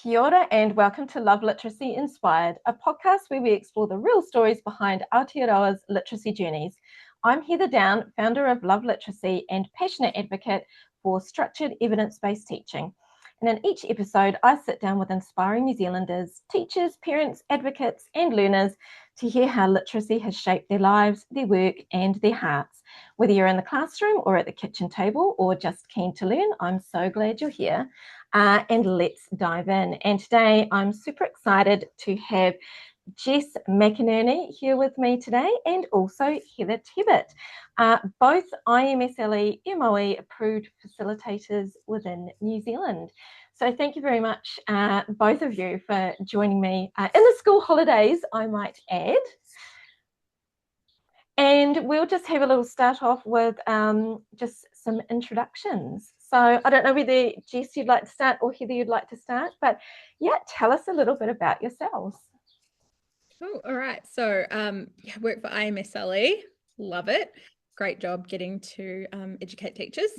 Kia ora and welcome to Love Literacy Inspired, a podcast where we explore the real stories behind Aotearoa's literacy journeys. I'm Heather Down, founder of Love Literacy and passionate advocate for structured evidence-based teaching. And in each episode, I sit down with inspiring New Zealanders, teachers, parents, advocates, and learners to hear how literacy has shaped their lives, their work, and their hearts. Whether you're in the classroom or at the kitchen table or just keen to learn, I'm so glad you're here. And let's dive in. And today I'm super excited to have Jess McInerney here with me today and also Heather Tebbett, both IMSLE MOE-approved facilitators within New Zealand. So thank you very much, both of you, for joining me in the school holidays, I might add. And we'll just have a little start off with just some introductions. So I don't know whether Jess you'd like to start or Heather you'd like to start, but yeah, tell us a little bit about yourselves. Cool. All right. So I work for IMSLE. Love it. Great job getting to educate teachers.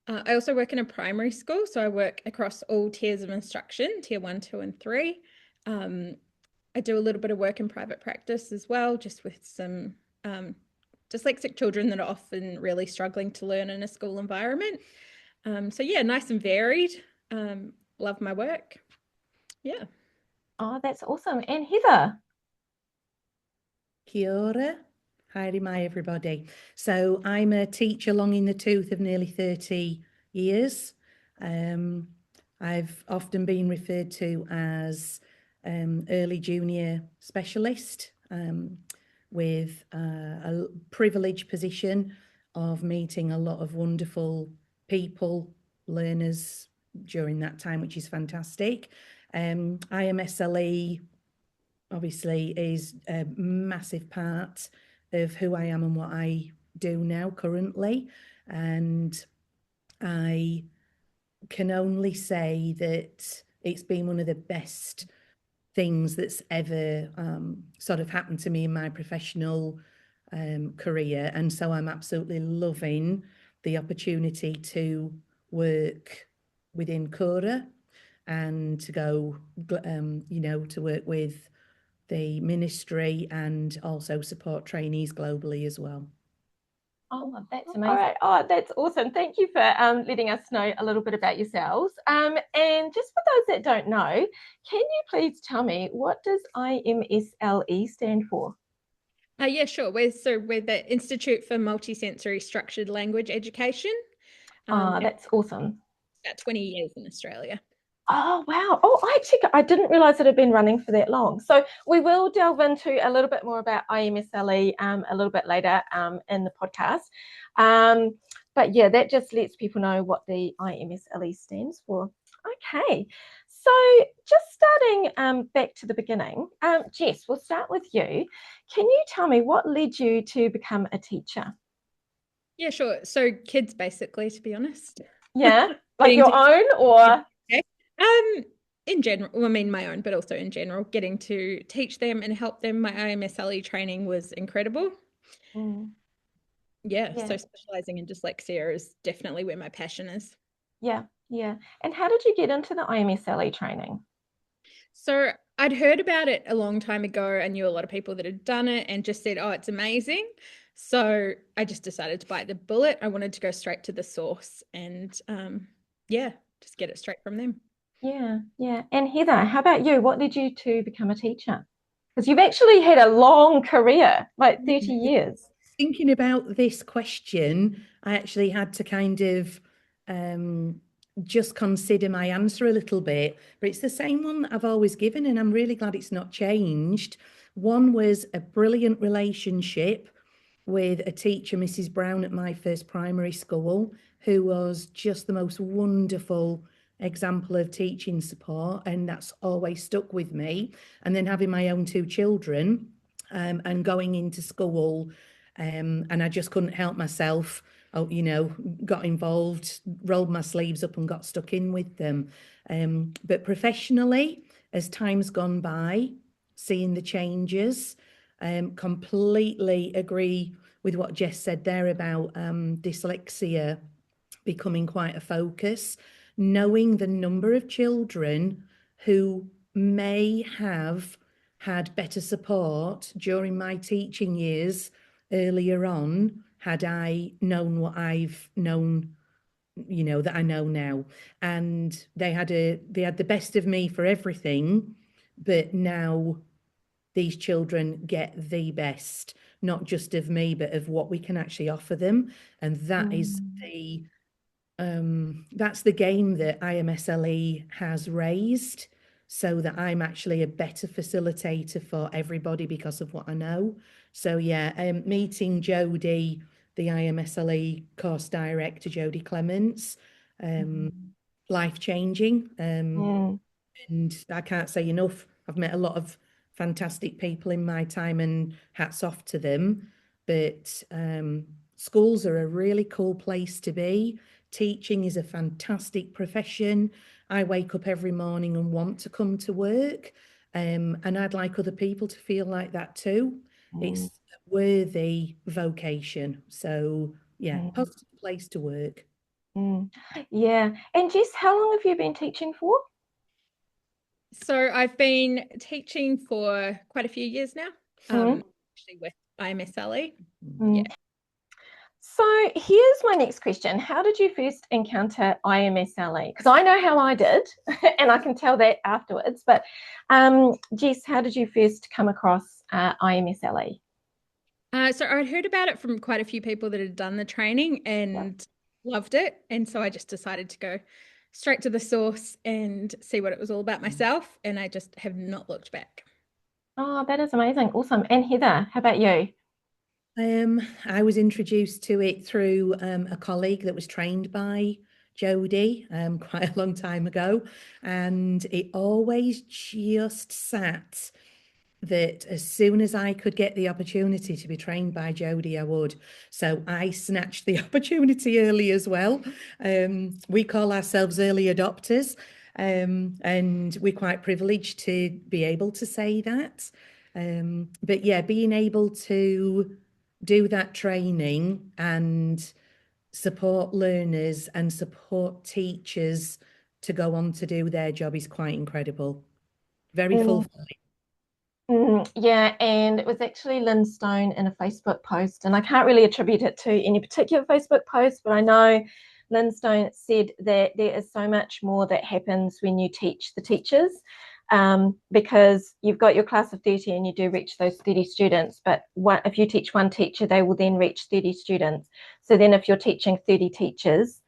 I also work in a primary school, so I work across all tiers of instruction, tier 1, 2, and 3. I do a little bit of work in private practice as well, just with some dyslexic children that are often really struggling to learn in a school environment. So yeah, nice and varied. Love my work. Yeah. Oh, that's awesome. And Heather? Kia ora. Haere mai, everybody. So I'm a teacher long in the tooth of nearly 30 years. I've often been referred to as early junior specialist with a privileged position of meeting a lot of wonderful people, learners during that time, which is fantastic. IMSLE obviously is a massive part of who I am and what I do now currently. And I can only say that it's been one of the best things that's ever sort of happened to me in my professional career. And so I'm absolutely loving the opportunity to work within Cora and to go, to work with the ministry and also support trainees globally as well. Oh, that's amazing. All right. Oh, that's awesome. Thank you for letting us know a little bit about yourselves. And just for those that don't know, can you please tell me, what does IMSLE stand for? Yeah, sure. We're the Institute for Multisensory Structured Language Education. That's awesome. About 20 years in Australia. Oh, wow. Oh, I didn't realise it had been running for that long. So we will delve into a little bit more about IMSLE a little bit later in the podcast. But yeah, that just lets people know what the IMSLE stands for. Okay. So just starting back to the beginning, Jess, we'll start with you. Can you tell me what led you to become a teacher? Yeah, sure. So kids, basically, to be honest. Yeah, like your own or? In general, well, I mean my own, but also in general, getting to teach them and help them. My IMSLE training was incredible. Yeah, so specializing in dyslexia is definitely where my passion is. Yeah. And how did you get into the IMSLE training? So I'd heard about it a long time ago. I knew a lot of people that had done it and just said, oh, it's amazing. So I just decided to bite the bullet. I wanted to go straight to the source and just get it straight from them. Yeah. And Heather, how about you? What led you to become a teacher? Because you've actually had a long career, like 30 years. Thinking about this question, I actually had to kind of just consider my answer a little bit, but it's the same one that I've always given, and I'm really glad it's not changed. One was a brilliant relationship with a teacher, Mrs. Brown, at my first primary school, who was just the most wonderful example of teaching support, and that's always stuck with me. And then having my own 2 children and going into school, and I just couldn't help myself. Got involved, rolled my sleeves up and got stuck in with them. But professionally, as time's gone by, seeing the changes, completely agree with what Jess said there about dyslexia becoming quite a focus. knowing the number of children who may have had better support during my teaching years earlier on, had I known what I've known, that I know now. And they had the best of me for everything, but now these children get the best, not just of me, but of what we can actually offer them. And that is that's the game that IMSLE has raised, so that I'm actually a better facilitator for everybody because of what I know. So yeah, meeting Jodie, the IMSLE course director, Jodie Clements, life-changing. And I can't say enough. I've met a lot of fantastic people in my time, and hats off to them. But schools are a really cool place to be. Teaching is a fantastic profession. I wake up every morning and want to come to work. And I'd like other people to feel like that too. It's a worthy vocation. So yeah, positive place to work. Yeah. And Jess, how long have you been teaching for? So I've been teaching for quite a few years now, actually with IMSLE. Yeah. So here's my next question. How did you first encounter IMSLE? Because I know how I did, and I can tell that afterwards. But Jess, how did you first come across IMSLE? So I'd heard about it from quite a few people that had done the training and loved it. And so I just decided to go straight to the source and see what it was all about myself. And I just have not looked back. Oh, that is amazing. Awesome. And Heather, how about you? I was introduced to it through a colleague that was trained by Jodie quite a long time ago. And it always just sat that as soon as I could get the opportunity to be trained by Jodie, I would. So I snatched the opportunity early as well. We call ourselves early adopters, and we're quite privileged to be able to say that. But yeah, being able to do that training and support learners and support teachers to go on to do their job is quite incredible. Very fulfilling. Yeah, and it was actually Lynn Stone in a Facebook post, and I can't really attribute it to any particular Facebook post, but I know Lynn Stone said that there is so much more that happens when you teach the teachers, because you've got your class of 30 and you do reach those 30 students, but if you teach one teacher, they will then reach 30 students. So then if you're teaching 30 teachers,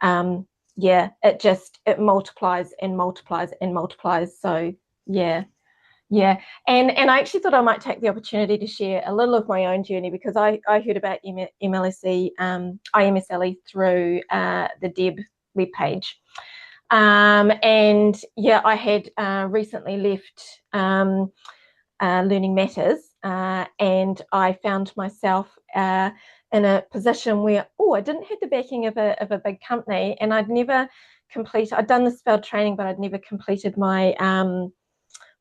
yeah, it multiplies and multiplies and multiplies. So yeah. Yeah, and I actually thought I might take the opportunity to share a little of my own journey, because I heard about IMSLE through the Deb webpage. And yeah, I had recently left Learning Matters, and I found myself in a position where, I didn't have the backing of a big company, and I'd done the spelled training, but I'd never completed my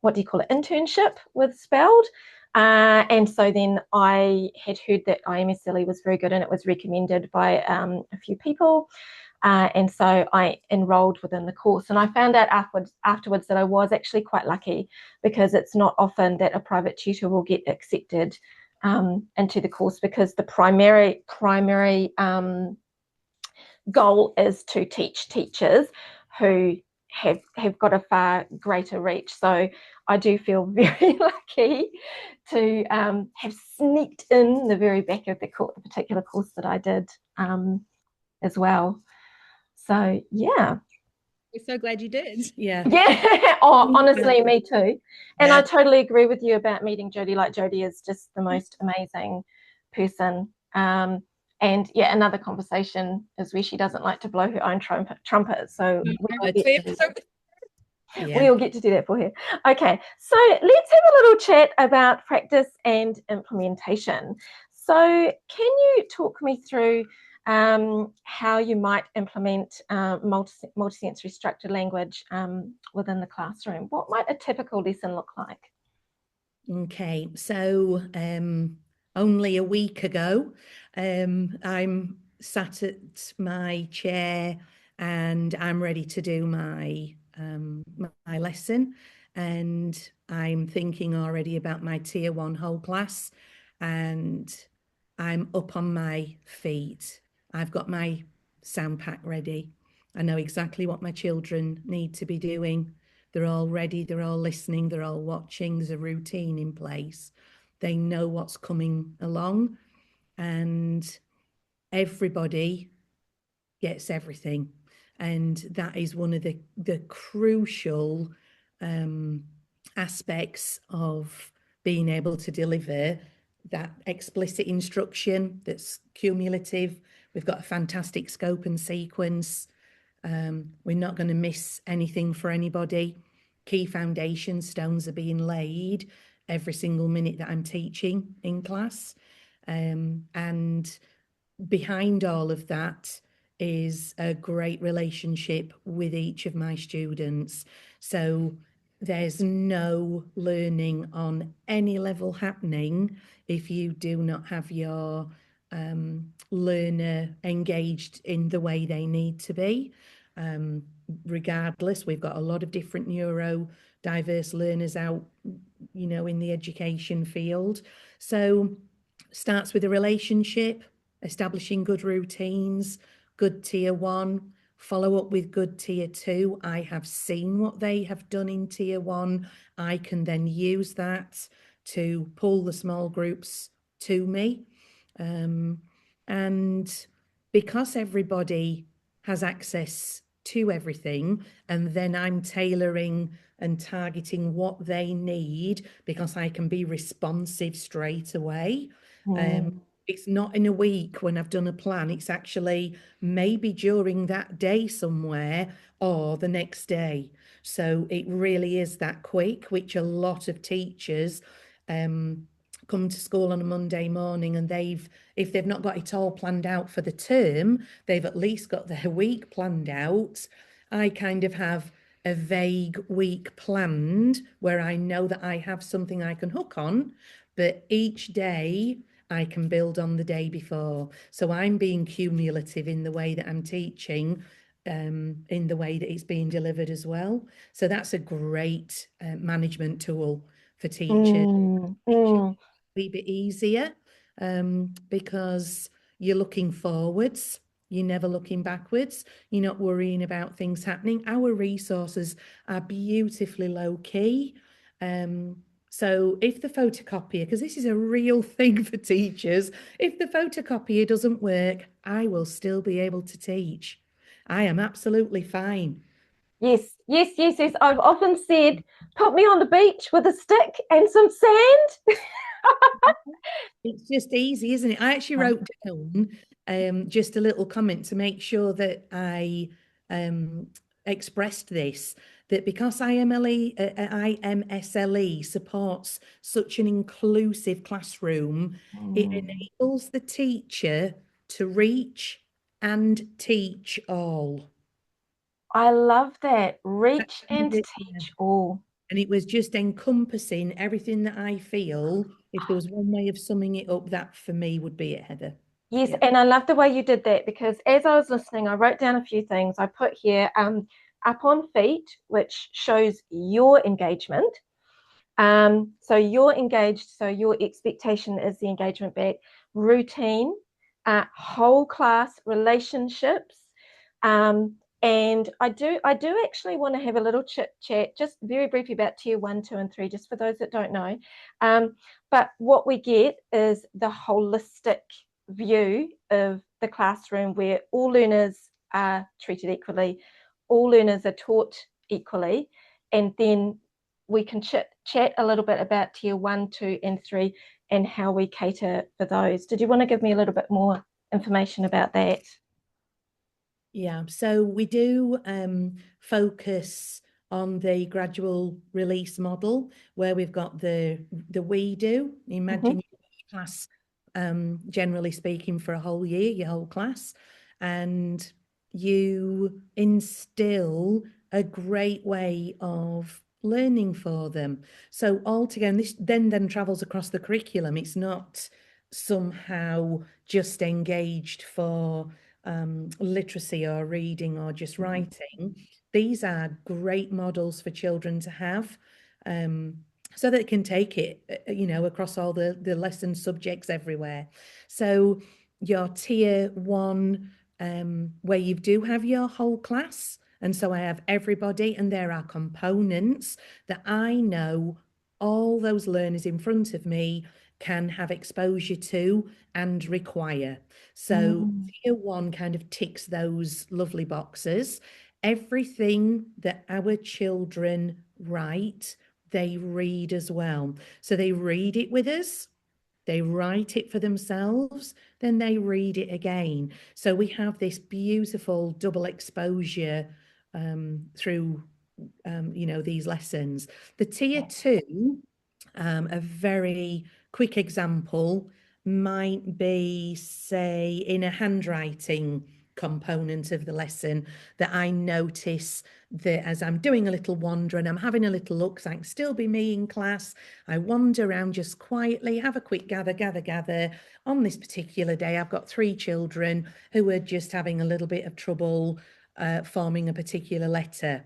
internship with Spelled. And so then I had heard that IMSLE was very good, and it was recommended by a few people. And so I enrolled within the course, and I found out afterwards that I was actually quite lucky, because it's not often that a private tutor will get accepted into the course, because the primary goal is to teach teachers who have got a far greater reach. So I do feel very lucky to have sneaked in the very back of the particular course that I did as well. So yeah. We're so glad you did. Yeah. Yeah. Oh, honestly, me too. And I totally agree with you about meeting Jodie. Like, Jodie is just the most amazing person. And yeah, another conversation is where she doesn't like to blow her own trumpet. So we'll get to do that for her. Okay, so let's have a little chat about practice and implementation. So can you talk me through how you might implement multisensory structured language within the classroom? What might a typical lesson look like? Okay, so only a week ago, I'm sat at my chair and I'm ready to do my my lesson, and I'm thinking already about my tier 1 whole class, and I'm up on my feet. I've got my sound pack ready. I know exactly what my children need to be doing. They're all ready, they're all listening, they're all watching, there's a routine in place. They know what's coming along, and everybody gets everything. And that is one of the crucial aspects of being able to deliver that explicit instruction that's cumulative. We've got a fantastic scope and sequence. We're not going to miss anything for anybody. Key foundation stones are being laid every single minute that I'm teaching in class. And behind all of that is a great relationship with each of my students. So there's no learning on any level happening if you do not have your learner engaged in the way they need to be. Regardless, we've got a lot of different neurodiverse learners out, you know, in the education field. So starts with a relationship, establishing good routines, good tier 1, follow up with good tier 2. I have seen what they have done in tier 1. I can then use that to pull the small groups to me. And because everybody has access to everything, and then I'm tailoring and targeting what they need because I can be responsive straight away. It's not in a week when I've done a plan. It's actually maybe during that day somewhere or the next day. So it really is that quick, which a lot of teachers come to school on a Monday morning, and if they've not got it all planned out for the term, they've at least got their week planned out. I kind of have a vague week planned where I know that I have something I can hook on, but each day I can build on the day before. So I'm being cumulative in the way that I'm teaching, in the way that it's being delivered as well. So that's a great management tool for teachers. A bit easier because you're looking forwards. You're never looking backwards. You're not worrying about things happening. Our resources are beautifully low key. So if the photocopier, because this is a real thing for teachers, if the photocopier doesn't work, I will still be able to teach. I am absolutely fine. Yes. I've often said, put me on the beach with a stick and some sand. It's just easy, isn't it? I actually wrote down just a little comment to make sure that I expressed this, that because IMSLE supports such an inclusive classroom, it enables the teacher to reach and teach all. I love that. Reach and teach all. And it was just encompassing everything that I feel. If there was one way of summing it up, that for me would be it, Heather. Yes, yeah. And I love the way you did that, because as I was listening, I wrote down a few things. I put here up on feet, which shows your engagement. So you're engaged, so your expectation is the engagement back. Routine, whole class, relationships. And I do actually want to have a little chit chat, just very briefly, about tier 1, 2, and 3, just for those that don't know. But what we get is the holistic view of the classroom, where all learners are treated equally, all learners are taught equally, and then we can chat a little bit about tier 1, 2, and 3 and how we cater for those. Did you want to give me a little bit more information about that? Yeah, so we do focus on the gradual release model, where we've got the we do. Imagine your class, generally speaking, for a whole year, your whole class, and you instill a great way of learning for them. So altogether, this then travels across the curriculum. It's not somehow just engaged for literacy or reading or just writing, these are great models for children to have, so that they can take it, across all the lesson subjects everywhere. So your tier 1, where you do have your whole class, and so I have everybody, and there are components that I know all those learners in front of me can have exposure to and require. So tier 1 kind of ticks those lovely boxes. Everything that our children write, they read as well. So they read it with us, they write it for themselves, then they read it again. So we have this beautiful double exposure through these lessons. The tier 2, a very quick example might be, say, in a handwriting component of the lesson, that I notice that as I'm doing a little wander and I'm having a little look, 'cause I can still be me in class, I wander around just quietly, have a quick gather. On this particular day, I've got 3 children who are just having a little bit of trouble forming a particular letter.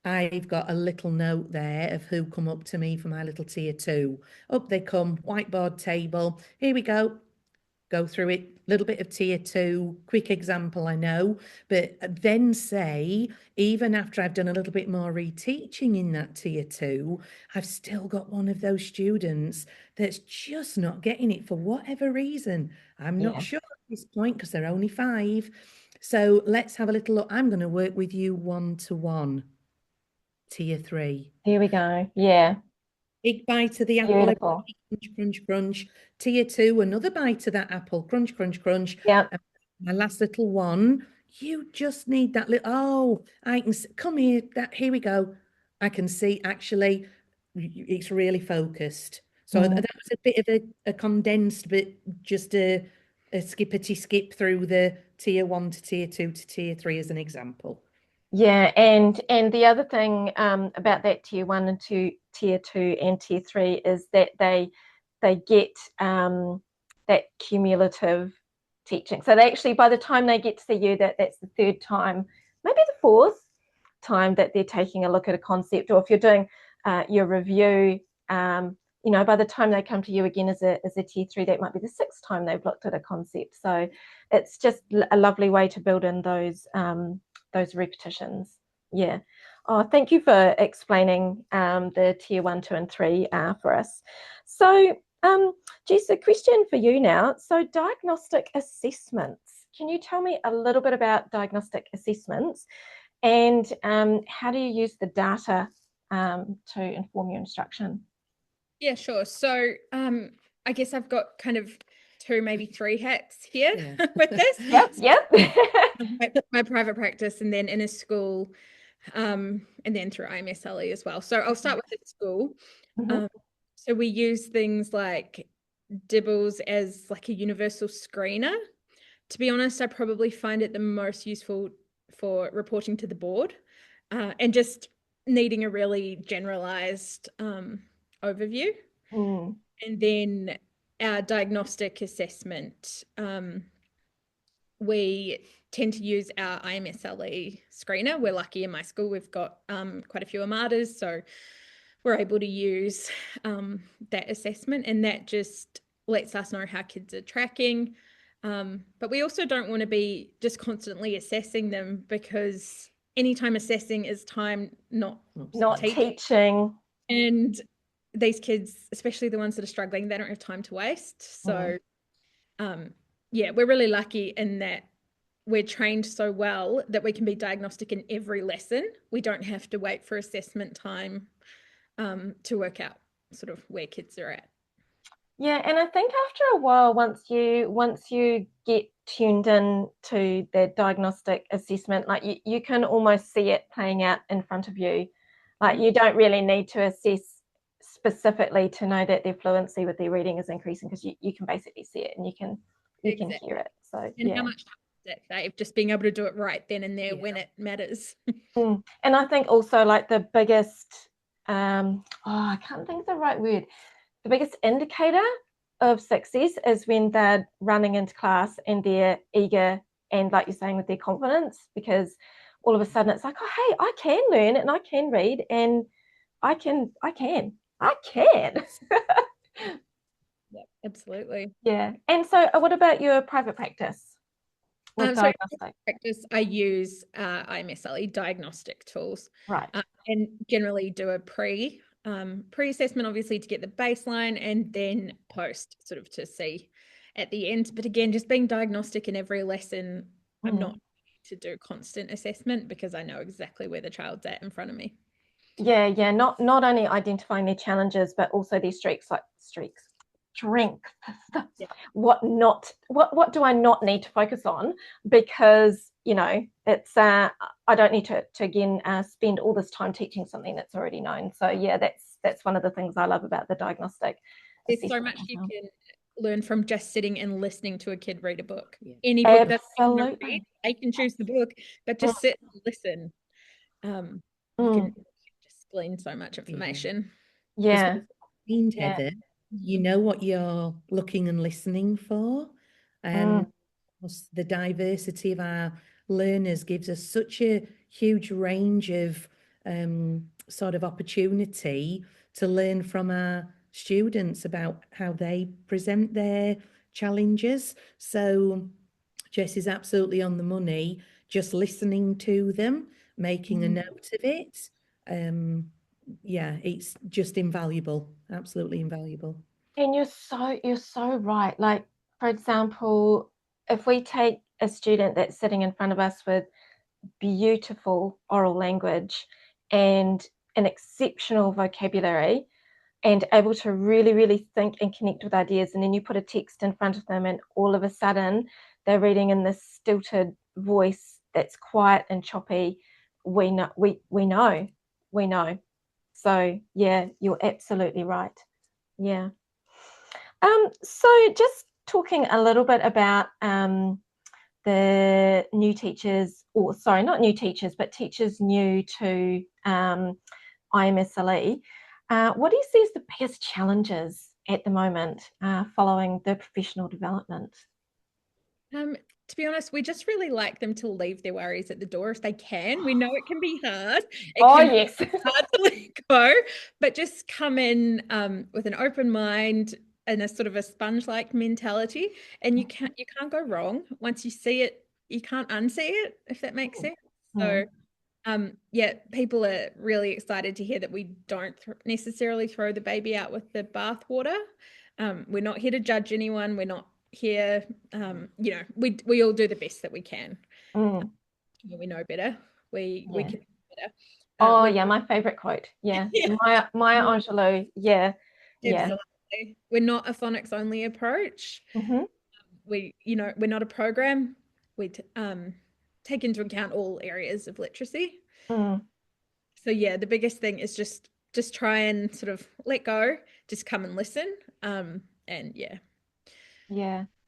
I've got a little note there of who come up to me for my little tier 2. Up they come, whiteboard table. Here we go. Go through it, little bit of tier 2, quick example, I know, but then say, even after I've done a little bit more reteaching in that tier 2, I've still got one of those students that's just not getting it for whatever reason. I'm not sure at this point because they're only 5. So let's have a little look. I'm going to work with you 1-to-1. Tier 3. Here we go. Yeah. Big bite of the apple. Beautiful. Crunch. Tier 2, another bite of that apple. Crunch. Yeah. My last little one. You just need that little. Oh, I can come here. Here we go. I can see actually, it's really focused. So that was a bit of a condensed, but just a skippity skip through the tier 1 to tier 2 to tier 3 as an example. Yeah, and the other thing about that tier 1 and tier 2 and tier 3 is that they get that cumulative teaching. So they actually, by the time they get to the year, that's the 3rd time, maybe the 4th time that they're taking a look at a concept. Or if you're doing your review, by the time they come to you again as a tier 3, that might be the 6th time they've looked at a concept. So it's just a lovely way to build in those repetitions. Yeah. Oh, thank you for explaining the tier 1, 2, and 3 for us. So, Jess, a question for you now. So, diagnostic assessments. Can you tell me a little bit about diagnostic assessments and how do you use the data to inform your instruction? Yeah, sure. So, I guess I've got kind of 2, maybe 3 hacks here with this. Yep. My private practice, and then in a school, and then through IMSLE as well. So I'll start with the school. So we use things like Dibbles as like a universal screener. To be honest, I probably find it the most useful for reporting to the board and just needing a really generalized overview. And then our diagnostic assessment, we tend to use our IMSLE screener. We're lucky in my school, we've got quite a few AMADAs, so we're able to use that assessment, and that just lets us know how kids are tracking. But we also don't want to be just constantly assessing them, because anytime assessing is time not teaching. And these kids, especially the ones that are struggling, they don't have time to waste. So we're really lucky in that we're trained so well that we can be diagnostic in every lesson. We don't have to wait for assessment time to work out sort of where kids are at. Yeah, and I think after a while, once you get tuned in to the diagnostic assessment, like you can almost see it playing out in front of you. Like you don't really need to assess specifically to know that their fluency with their reading is increasing, because you can basically see it and you can hear it. So how much time is that, Dave? Just being able to do it right then and there when it matters. And I think also like the biggest I can't think of the right word. The biggest indicator of success is when they're running into class and they're eager and like you're saying, with their confidence, because all of a sudden it's like, oh, hey, I can learn and I can read and I can. Yeah, absolutely. Yeah. And so what about your private practice with So diagnostic? practice, I use IMSLE diagnostic tools, Right. and generally do a pre-assessment, obviously, to get the baseline, and then post, sort of to see at the end. But again, just being diagnostic in every lesson, I'm not to do constant assessment because I know exactly where the child's at in front of me. Yeah. Not only identifying their challenges, but also their strengths. Yeah. What do I not need to focus on, because it's I don't need to again spend all this time teaching something that's already known. So yeah, that's one of the things I love about the diagnostic. There's so much you can learn from just sitting and listening to a kid read a book. Any book that they want to read, they can choose the book, but just sit and listen. You can just glean so much information. Yeah. Heather, you know what you're looking and listening for, and the diversity of our learners gives us such a huge range of sort of opportunity to learn from our students about how they present their challenges. So Jess is absolutely on the money, just listening to them, making a note of it. Yeah, it's just invaluable, absolutely invaluable. And you're so right. Like, for example, if we take a student that's sitting in front of us with beautiful oral language and an exceptional vocabulary and able to really, really think and connect with ideas, and then you put a text in front of them and all of a sudden they're reading in this stilted voice that's quiet and choppy, we know. So yeah, you're absolutely right. Yeah. So just talking a little bit about the new teachers, or sorry, not new teachers, but teachers new to IMSLE. What do you see as the biggest challenges at the moment following the professional development? To be honest, we just really like them to leave their worries at the door if they can. We know it can be hard. Yes. Be hard to let go, but just come in with an open mind and a sort of a sponge-like mentality, and you can't go wrong. Once you see it, you can't unsee it, if that makes sense. So yeah, people are really excited to hear that we don't necessarily throw the baby out with the bathwater. We're not here to judge anyone. We're not here, we all do the best that we can. We know better. We can do better. Yeah, my favorite quote. Yeah. Maya Angelou. Yeah. Absolutely. We're not a phonics only approach. We're not a program. We take into account all areas of literacy. So yeah, the biggest thing is just try and sort of let go, just come and listen. And yeah,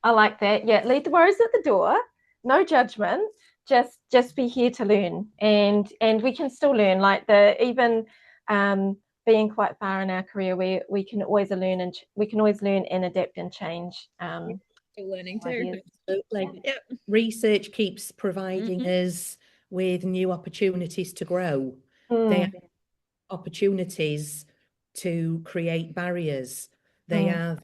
I like that. Yeah, leave the worries at the door, no judgment, just be here to learn, and we can still learn. Like even being quite far in our career, we can always learn and adapt and change. Still learning too. ideas. Absolutely. Yep. Research keeps providing us with new opportunities to grow. They are opportunities to create barriers. They are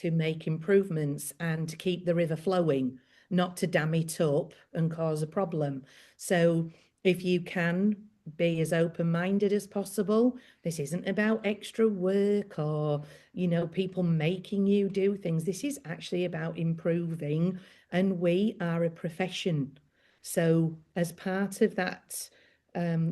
to make improvements and to keep the river flowing, not to dam it up and cause a problem. So if you can be as open-minded as possible, this isn't about extra work or, people making you do things. This is actually about improving, and we are a profession. So as part of that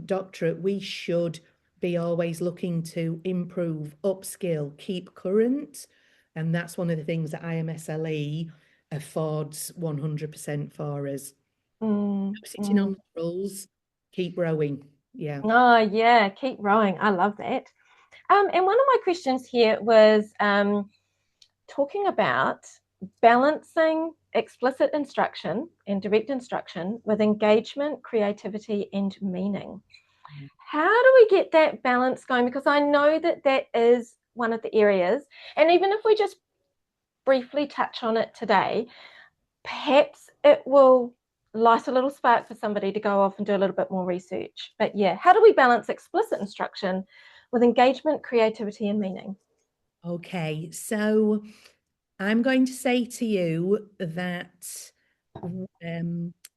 doctorate, we should be always looking to improve, upskill, keep current. And that's one of the things that IMSLE affords 100% for us. Sitting on the rules, keep rowing. Yeah. Oh, yeah, keep rowing. I love that. And one of my questions here was talking about balancing explicit instruction and direct instruction with engagement, creativity, and meaning. How do we get that balance going? Because I know that is one of the areas, and even if we just briefly touch on it today, perhaps it will light a little spark for somebody to go off and do a little bit more research. But yeah, how do we balance explicit instruction with engagement, creativity, and meaning? Okay, so I'm going to say to you that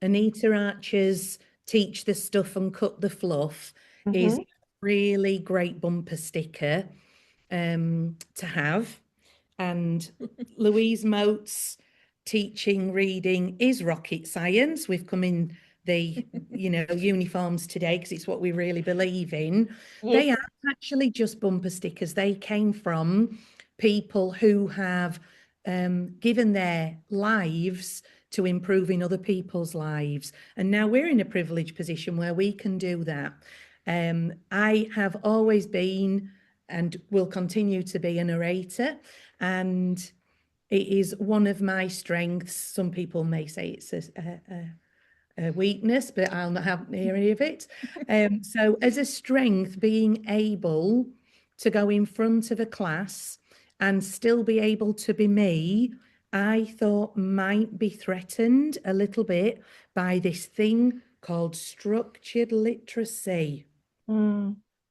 Anita Archer's Teach the Stuff and Cut the Fluff is a really great bumper sticker to have. And Louise Moat's Teaching Reading is Rocket Science. We've come in the uniforms today because it's what we really believe in. Yes. They are actually just bumper stickers. They came from people who have given their lives to improving other people's lives. And now we're in a privileged position where we can do that. I have always been and will continue to be a narrator, and it is one of my strengths. Some people may say it's a weakness, but I'll not have any of it. So as a strength, being able to go in front of a class and still be able to be me, I thought might be threatened a little bit by this thing called structured literacy.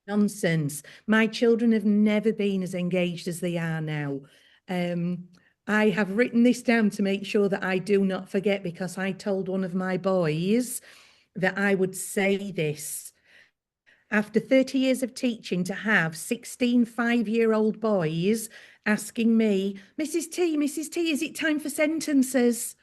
Nonsense. My children have never been as engaged as they are now. I have written this down to make sure that I do not forget, because I told one of my boys that I would say this. After 30 years of teaching, to have 16 5-year-old boys asking me, Mrs. T, is it time for sentences?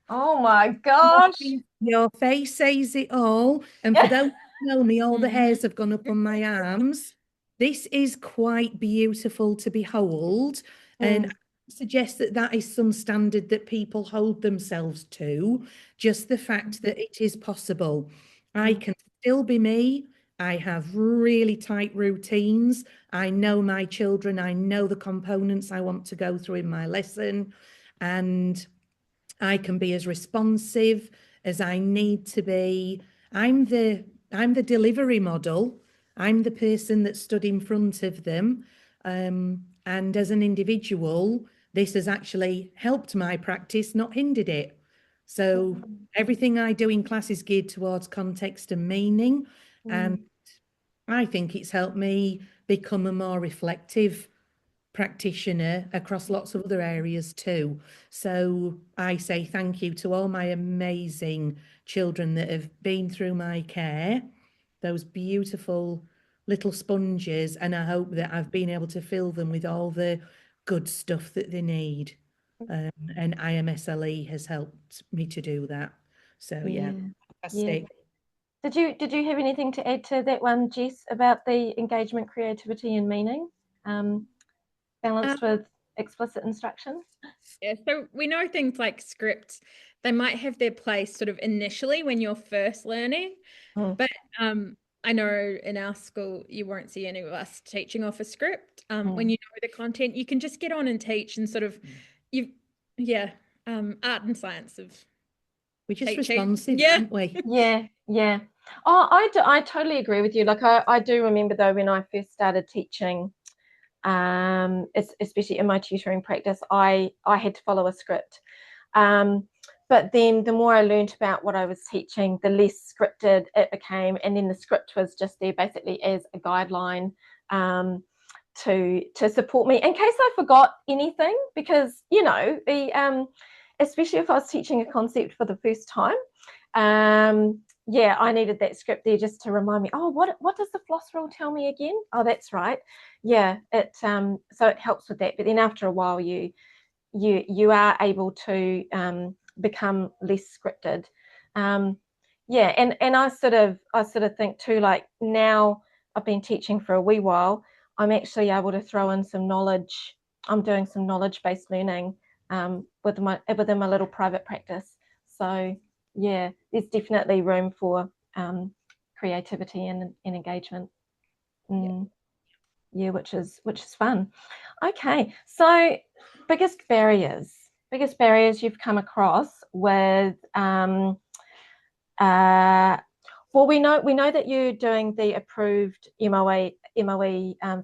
Oh my gosh. Your face says it all. And for those who know me, all the hairs have gone up on my arms. This is quite beautiful to behold. And I suggest that that is some standard that people hold themselves to. Just the fact that it is possible. I can still be me. I have really tight routines. I know my children. I know the components I want to go through in my lesson. And I can be as responsive as I need to be. I'm the delivery model. I'm the person that stood in front of them. And as an individual, this has actually helped my practice, not hindered it. So everything I do in class is geared towards context and meaning. And I think it's helped me become a more reflective practitioner across lots of other areas too. So I say thank you to all my amazing children that have been through my care, those beautiful little sponges, and I hope that I've been able to fill them with all the good stuff that they need. And IMSLE has helped me to do that. So yeah, fantastic. Did you have anything to add to that one, Jess, about the engagement, creativity, and meaning? Balanced with explicit instruction? Yeah, so we know things like scripts, they might have their place sort of initially when you're first learning, but I know in our school you won't see any of us teaching off a script. When you know the content, you can just get on and teach and sort of art and science of we're just teaching. responsive, aren't we? Yeah. Oh, I totally agree with you. Like I do remember though when I first started teaching, especially in my tutoring practice, I had to follow a script. But then the more I learned about what I was teaching, the less scripted it became. And then the script was just there basically as a guideline to support me in case I forgot anything, because, you know, especially if I was teaching a concept for the first time, I needed that script there just to remind me, oh, what does the floss rule tell me again? Oh, that's right. Yeah, so it helps with that. But then after a while, you are able to become less scripted. And I sort of think too, like now I've been teaching for a wee while, I'm actually able to throw in some knowledge. I'm doing some knowledge-based learning within my little private practice. So yeah, there's definitely room for creativity and engagement. Yeah, which is fun. Okay, so biggest barriers you've come across with well, we know that you're doing the approved MOE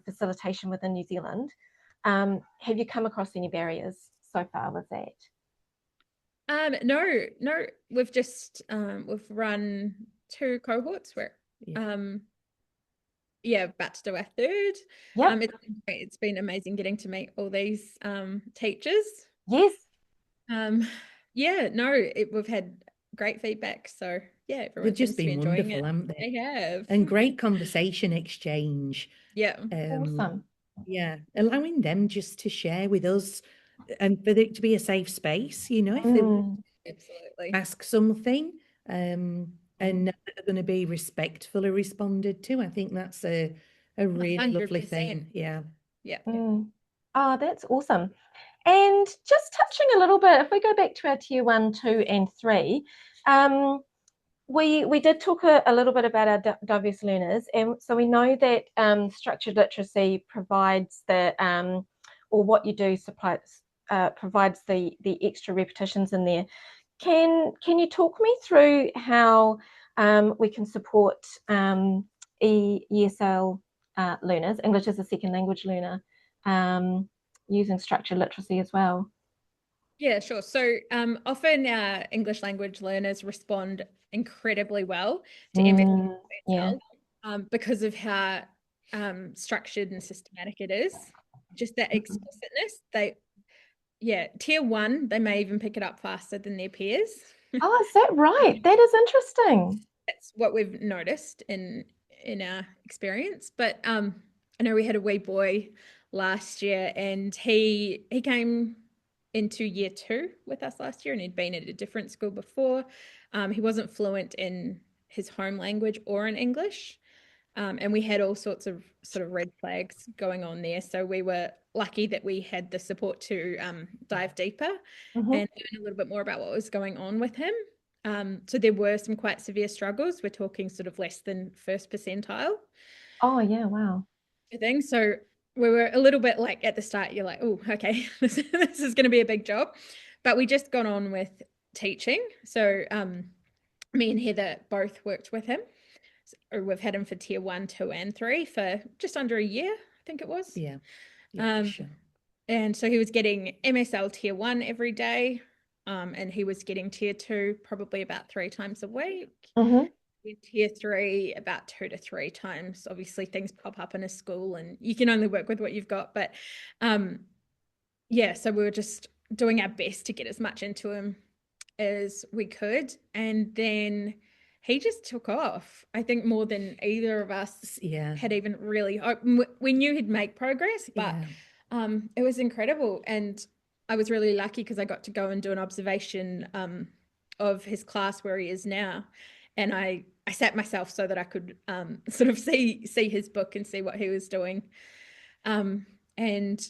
facilitation within New Zealand. Have you come across any barriers so far with that? No, we've just we've run 2 cohorts where about to do our 3rd. Yep. It's been amazing getting to meet all these teachers. Yes. We've had great feedback, so everyone They've just seems to be been enjoying wonderful, it. haven't they? They have. And great conversation exchange. Awesome. Yeah, allowing them just to share with us and for it to be a safe space, you know, if they Absolutely ask something and they're going to be respectfully responded to. I think that's a really 100%. lovely thing. Yeah. Oh, that's awesome. And just touching a little bit, if we go back to our tier 1, 2, and 3, we did talk a little bit about our diverse learners, and so we know that structured literacy provides the or what you do provides the extra repetitions in there. Can you talk me through how we can support ESL learners, English as a second language learner, using structured literacy as well? Yeah, sure. So often our English language learners respond incredibly well to MSL because of how structured and systematic it is. Just that explicitness. Tier 1, they may even pick it up faster than their peers. Oh, is that right? That is interesting. That's what we've noticed in our experience. But I know we had a wee boy last year, and he came into year 2 with us last year, and he'd been at a different school before. He wasn't fluent in his home language or in English. And we had all sorts of sort of red flags going on there. So we were lucky that we had the support to dive deeper and learn a little bit more about what was going on with him. So there were some quite severe struggles. We're talking sort of less than first percentile. Oh, yeah, wow. Thing. So we were a little bit like at the start, you're like, oh, okay, this is going to be a big job. But we just got on with teaching. So me and Heather both worked with him. So we've had him for tier 1, 2, and 3 for just under a year, I think it was. Yeah, sure. And so he was getting MSL tier 1 every day. And he was getting tier 2 probably about 3 times a week. In tier 3 about 2 to 3 times. Obviously things pop up in a school and you can only work with what you've got, but so we were just doing our best to get as much into him as we could, and then he just took off. I think more than either of us had even really hoped. We knew he'd make progress, but it was incredible. And I was really lucky because I got to go and do an observation of his class where he is now. And I sat myself so that I could sort of see his book and see what he was doing. And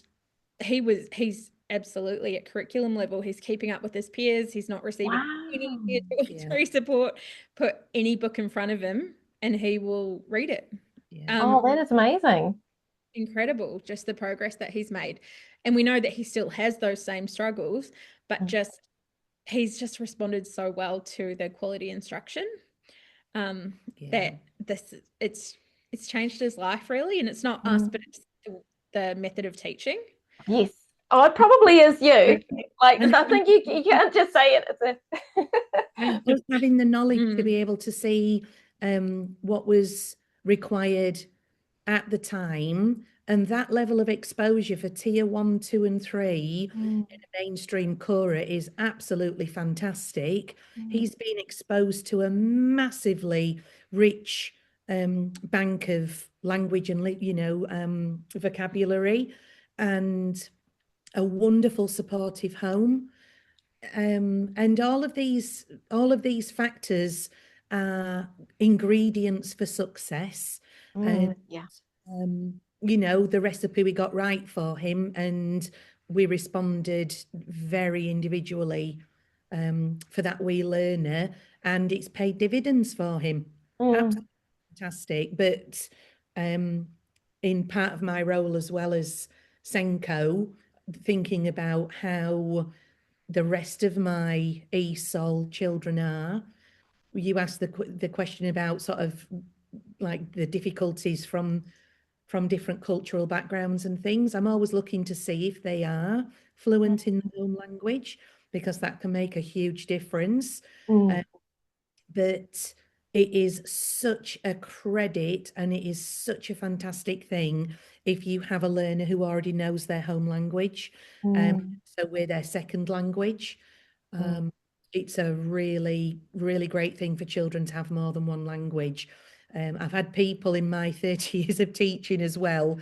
he's absolutely at curriculum level. He's keeping up with his peers. He's not receiving any tier 2 or 3 support. Put any book in front of him and he will read it. Oh, that is amazing. Incredible, just the progress that he's made. And we know that he still has those same struggles, but he's just responded so well to the quality instruction that it's changed his life really. And it's not us, but it's the method of teaching. Yes. Oh, it probably is you. Like, I think you can't just say it. And just having the knowledge to be able to see what was required at the time, and that level of exposure for tier 1, 2, and 3 in a mainstream Cora is absolutely fantastic. He's been exposed to a massively rich bank of language and vocabulary, and a wonderful supportive home, and all of these factors are ingredients for success. The recipe we got right for him, and we responded very individually for that wee learner, and it's paid dividends for him. Absolutely fantastic. But in part of my role as well as Senko, thinking about how the rest of my ESOL children are, you asked the question about sort of like the difficulties from different cultural backgrounds and things. I'm always looking to see if they are fluent in their own language. because that can make a huge difference. Mm. But it is such a credit and it is such a fantastic thing if you have a learner who already knows their home language. So we're their second language. It's a really, really great thing for children to have more than one language. I've had people in my 30 years of teaching as well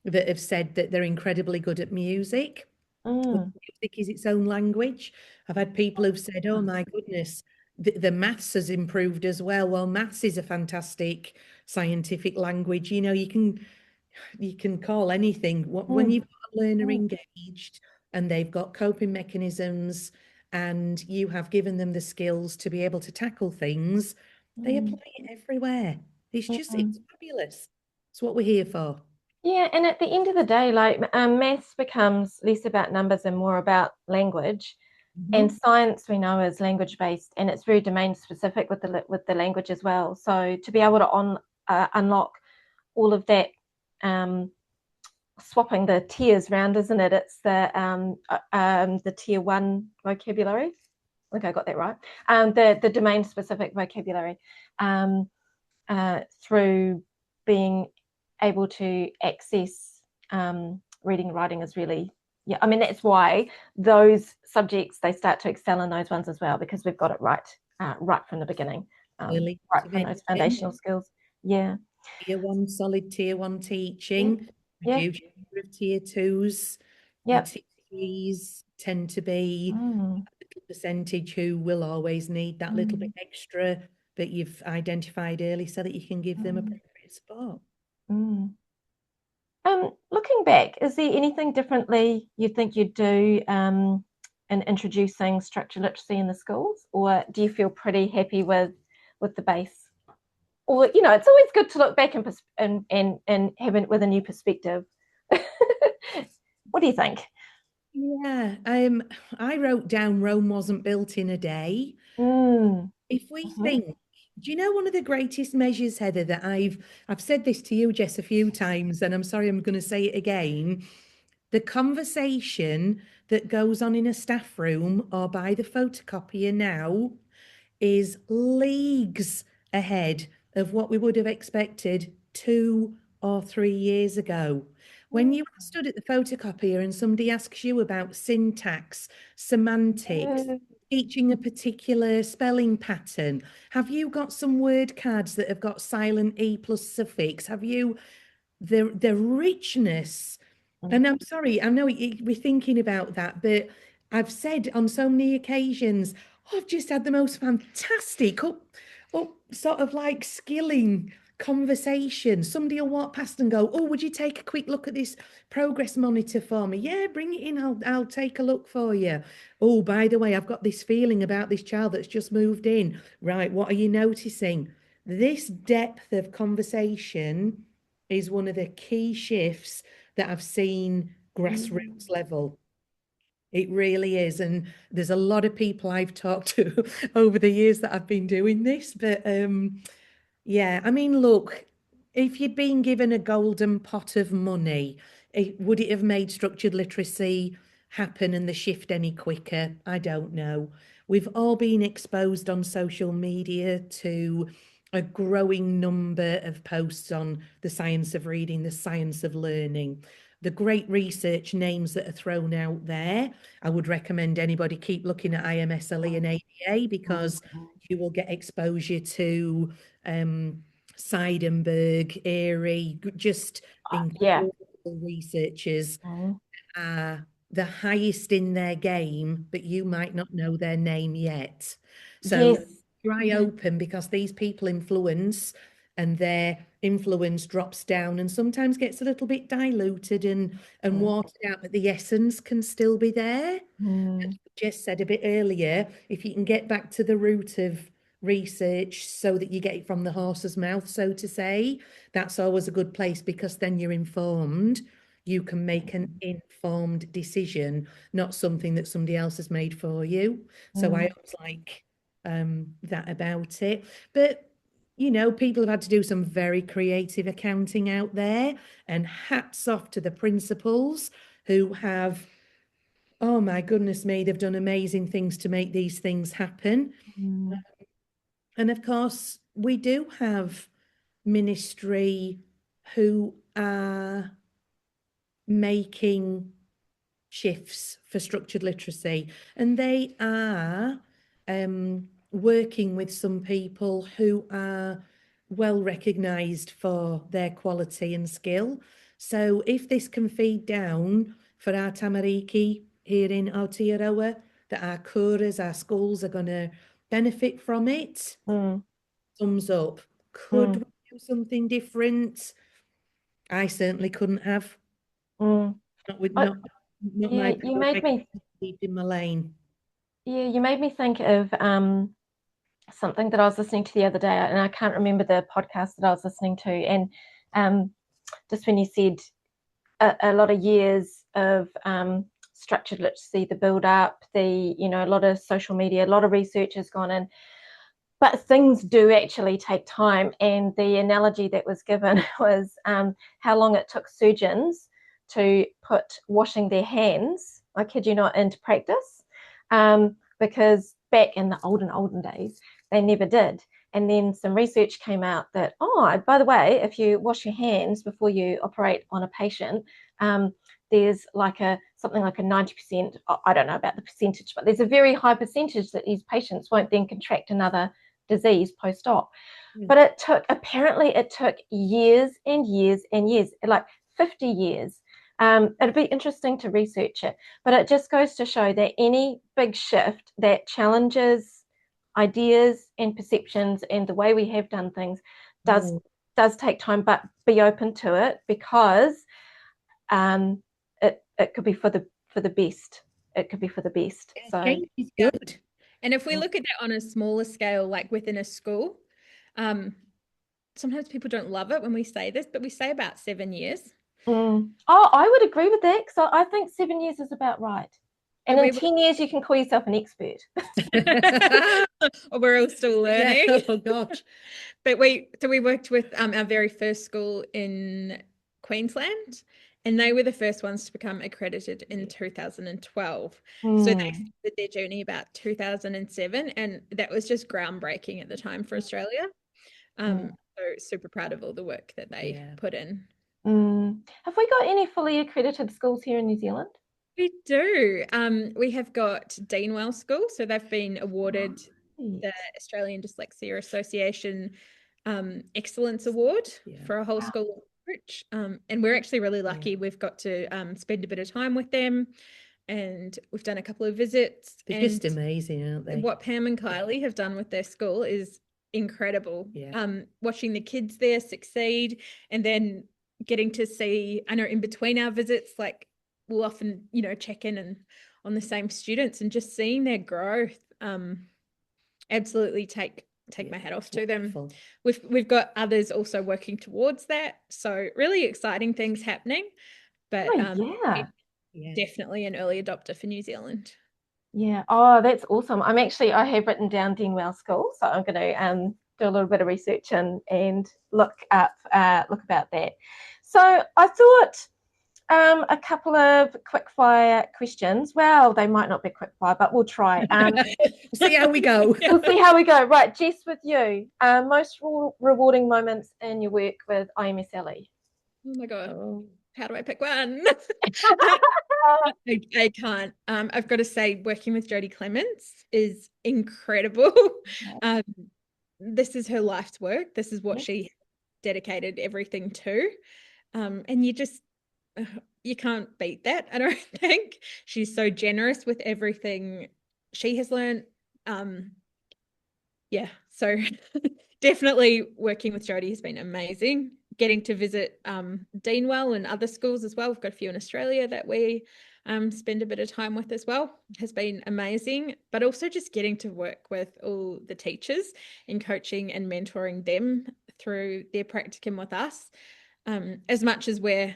that have said that they're incredibly good at music. Music is its own language. I've had people who've said, oh my goodness, the maths has improved as well. Well, maths is a fantastic scientific language. You know, you can call anything. When you've got a learner engaged and they've got coping mechanisms and you have given them the skills to be able to tackle things, they apply it everywhere. It's fabulous. It's what we're here for. Yeah, and at the end of the day, like maths becomes less about numbers and more about language. And science we know is language based, and it's very domain specific with the language as well. So to be able to unlock all of that, swapping the tiers round, isn't it? It's the tier 1 vocabulary. I think I got that right. The domain specific vocabulary through being able to access reading and writing is really, yeah, I mean, that's why those subjects, they start to excel in those ones as well, because we've got it right from the beginning, right from those foundational skills. Yeah. Solid tier 1 teaching, reduce number of tier 2s. Yep. Tier 3s tend to be a little percentage who will always need that little bit extra that you've identified early so that you can give them appropriate support. Looking back, is there anything differently you think you'd do in introducing structured literacy in the schools, or do you feel pretty happy with the base? Or, you know, it's always good to look back and have it with a new perspective. What do you think? Yeah, I wrote down Rome wasn't built in a day. If we think, do you know one of the greatest measures, Heather, that I've said this to you, Jess, a few times, and I'm sorry, I'm going to say it again. The conversation that goes on in a staff room or by the photocopier now is leagues ahead of what we would have expected 2 or 3 years ago. When you stood at the photocopier and somebody asks you about syntax, semantics, teaching a particular spelling pattern, have you got some word cards that have got silent E plus suffix? Have you the richness? And I'm sorry, I know we're thinking about that, but I've said on so many occasions, I've just had the most fantastic sort of like skilling conversation. Somebody will walk past and go, oh, would you take a quick look at this progress monitor for me? Yeah, bring it in. I'll take a look for you. Oh, by the way, I've got this feeling about this child that's just moved in. Right, what are you noticing? This depth of conversation is one of the key shifts that I've seen grassroots level. It really is. And there's a lot of people I've talked to over the years that I've been doing this. But yeah, I mean, look, if you'd been given a golden pot of money, would it have made structured literacy happen and the shift any quicker? I don't know. We've all been exposed on social media to a growing number of posts on the science of reading, the science of learning. The great research names that are thrown out there, I would recommend anybody keep looking at IMSLE and ADA, because you will get exposure to Seidenberg, Airy, just incredible researchers are the highest in their game, but you might not know their name yet. So dry open, because these people influence, and their influence drops down and sometimes gets a little bit diluted and watered out, but the essence can still be there. As Jess said a bit earlier, if you can get back to the root of research so that you get it from the horse's mouth, so to say, that's always a good place, because then you're informed. You can make an informed decision, not something that somebody else has made for you. So I always like that about it. But you know, people have had to do some very creative accounting out there, and hats off to the principals who have Oh my goodness me, they've done amazing things to make these things happen. And of course, we do have ministry who are making shifts for structured literacy, and they are working with some people who are well recognised for their quality and skill. So if this can feed down for our tamariki here in Aotearoa, that our kuras, our schools are going to benefit from it, thumbs up. Could we do something different? I certainly couldn't have. Not with not my you made me in my lane. you made me think of something that I was listening to the other day, and I can't remember the podcast that I was listening to, and just when you said a lot of years of structured literacy, the build up, a lot of social media, a lot of research has gone in, but things do actually take time. And the analogy that was given was how long it took surgeons to put washing their hands, I kid you not, into practice, because back in the olden days, they never did. And then some research came out that, by the way, if you wash your hands before you operate on a patient, there's something like a 90%, I don't know about the percentage, but there's a very high percentage that these patients won't then contract another disease post-op. But it took years and years and years, like 50 years. It'd be interesting to research it, but it just goes to show that any big shift that challenges ideas and perceptions and the way we have done things does take time, but be open to it, because it could be for the best. It could be for the best. So it's good. And if we look at that on a smaller scale, like within a school, sometimes people don't love it when we say this, but we say about 7 years. I would agree with that, because I think 7 years is about right. And in 10 years, you can call yourself an expert. Or we're all still learning. Yeah. Oh gosh. But we worked with our very first school in Queensland, and they were the first ones to become accredited in 2012. So they started their journey about 2007, and that was just groundbreaking at the time for Australia. So super proud of all the work that they put in. Have we got any fully accredited schools here in New Zealand? We do. We have got Deanwell School, so they've been awarded the Australian Dyslexia Association Excellence Award for a whole school approach. And we're actually really lucky. We've got to spend a bit of time with them, and we've done a couple of visits. They're just amazing, aren't they? What Pam and Kylie have done with their school is incredible. Watching the kids there succeed, and then getting to see, I know in between our visits, like we'll often, check in and on the same students, and just seeing their growth, absolutely take my hat off to them. We've got others also working towards that, so really exciting things happening. But definitely an early adopter for New Zealand. Yeah. That's awesome. I have written down Deanwell School, so I'm going to do a little bit of research and look about that. So I thought a couple of quick fire questions. Well, they might not be quick fire, but we'll try. See how we go. We'll see how we go. Right, Jess, with you, most rewarding moments in your work with IMSLE? Oh my God. How do I pick one? I can't. I've got to say, working with Jodie Clements is incredible. This is her life's work. This is what she dedicated everything to. And you can't beat that, I don't think. She's so generous with everything she has learned. So definitely working with Jodie has been amazing. Getting to visit Deanwell and other schools as well. We've got a few in Australia that we spend a bit of time with as well. Has been amazing. But also just getting to work with all the teachers and coaching and mentoring them through their practicum with us. As much as we're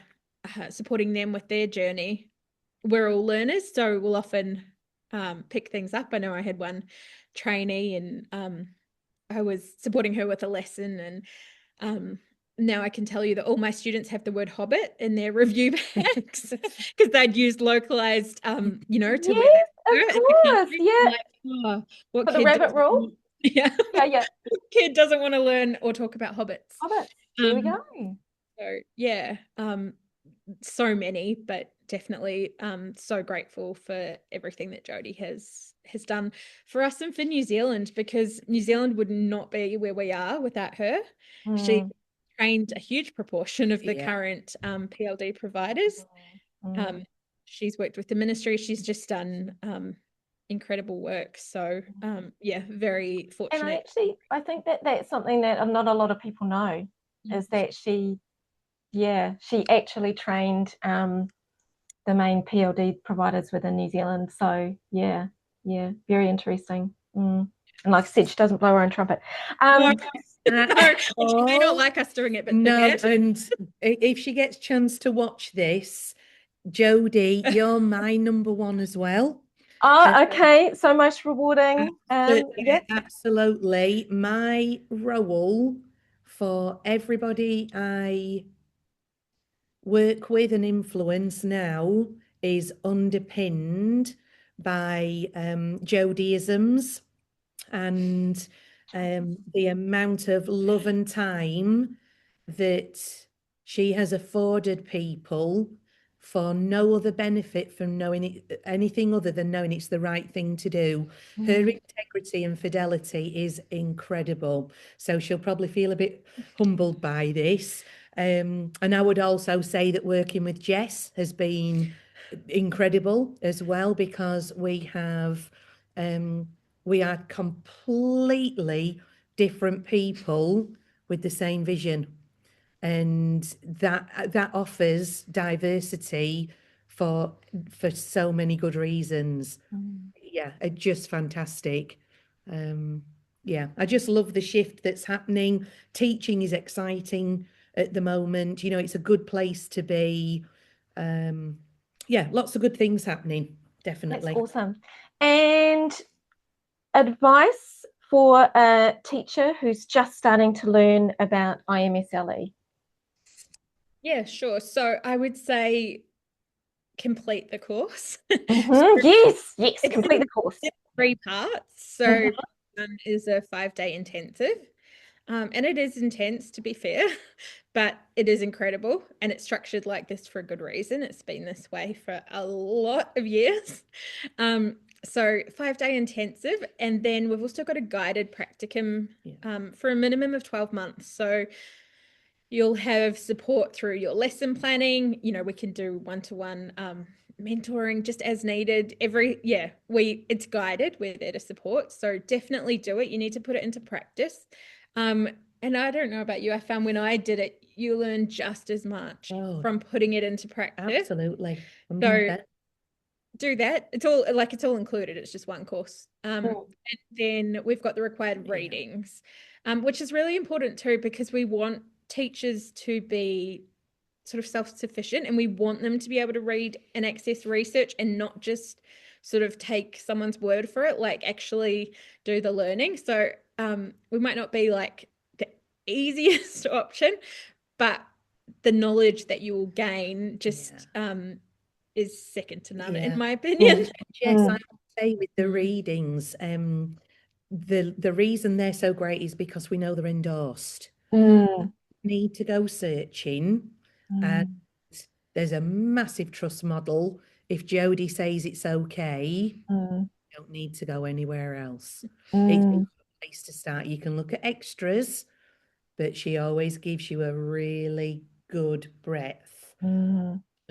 supporting them with their journey, we're all learners, so we'll often pick things up. I know I had one trainee, and I was supporting her with a lesson, and now I can tell you that all my students have the word hobbit in their review bags because they'd used localized, you know, to where Yes, they were of in the course. country. Yeah. Like, oh, what For the kid rabbit doesn't rule. want- yeah, Yeah. what kid doesn't want to learn or talk about hobbits? Hobbits. There we go. So yeah, so many, but definitely so grateful for everything that Jodie has done for us and for New Zealand, because New Zealand would not be where we are without her. She trained a huge proportion of the current PLD providers. She's worked with the ministry. She's just done incredible work. So yeah, very fortunate. And I think that that's something that not a lot of people know, is that she actually trained the main PLD providers within New Zealand. So yeah, very interesting. And like I said, she doesn't blow her own trumpet. No, she may not like us doing it, but no. And if she gets a chance to watch this, Jodie, you're my number one as well. Oh, okay. So most rewarding. Absolutely. My role for everybody I work with and influence now is underpinned by Jodieisms and the amount of love and time that she has afforded people for no other benefit from knowing anything other than knowing it's the right thing to do. Her integrity and fidelity is incredible. So she'll probably feel a bit humbled by this. And I would also say that working with Jess has been incredible as well, because we are completely different people with the same vision. And that offers diversity for so many good reasons. Yeah, just fantastic. Yeah, I just love the shift that's happening. Teaching is exciting at the moment. You know, it's a good place to be. Yeah, lots of good things happening, definitely. That's awesome. And advice for a teacher who's just starting to learn about IMSLE? Yeah, sure. So I would say complete the course. Yes, complete the course. 3 parts. So one is a 5-day intensive. And it is intense, to be fair, but it is incredible, and it's structured like this for a good reason. It's been this way for a lot of years. So 5-day intensive, and then we've also got a guided practicum for a minimum of 12 months. So you'll have support through your lesson planning. You know, we can do one-to-one mentoring just as needed. It's guided. We're there to support. So definitely do it. You need to put it into practice. And I don't know about you, I found when I did it, you learn just as much from putting it into practice. Absolutely. So do that. It's all included. It's just one course. And then we've got the required readings, which is really important too, because we want teachers to be sort of self-sufficient, and we want them to be able to read and access research and not just sort of take someone's word for it, like actually do the learning. So we might not be like the easiest option, but the knowledge that you will gain just is second to none, in my opinion. Yes, I would say with the readings, the reason they're so great is because we know they're endorsed. Need to go searching, and there's a massive trust model. If Jodie says it's okay, you don't need to go anywhere else. It's a place to start. You can look at extras, but she always gives you a really good breadth.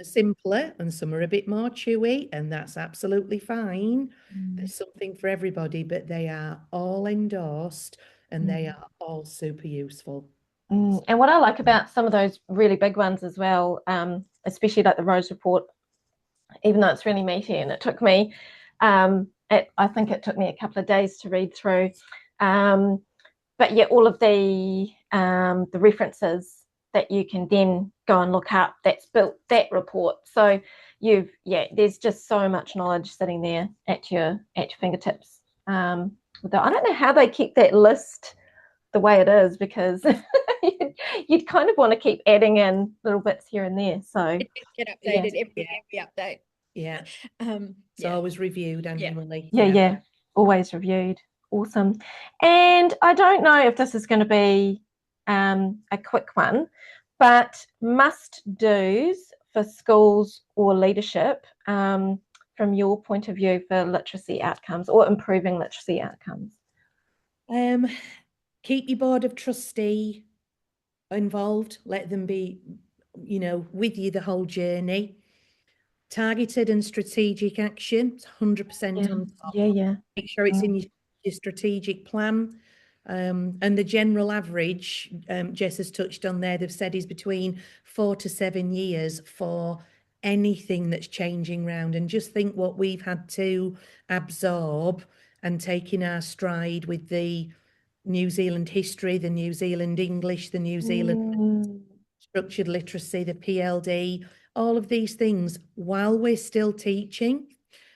Simpler, and some are a bit more chewy, and that's absolutely fine. There's something for everybody, but they are all endorsed, and they are all super useful. And what I like about some of those really big ones as well, especially like the Rose Report, even though it's really meaty, and it took me, I think it took me a couple of days to read through, but yeah, all of the references that you can then go and look up, that's built that report. So there's just so much knowledge sitting there at your fingertips. I don't know how they keep that list the way it is, because you'd kind of want to keep adding in little bits here and there. So get updated every update. Yeah. It's Yeah. always reviewed annually. Yeah. Always reviewed. Awesome. And I don't know if this is going to be a quick one, but must-dos for schools or leadership from your point of view for literacy outcomes or improving literacy outcomes. Keep your board of trustee involved. Let them be, with you the whole journey. Targeted and strategic action, 100% on top. Yeah. Make sure it's in your strategic plan. And the general average, Jess has touched on there, they've said is between 4 to 7 years for anything that's changing round. And just think what we've had to absorb and take in our stride with the New Zealand history, the New Zealand English, the New Zealand structured literacy, the PLD, all of these things while we're still teaching.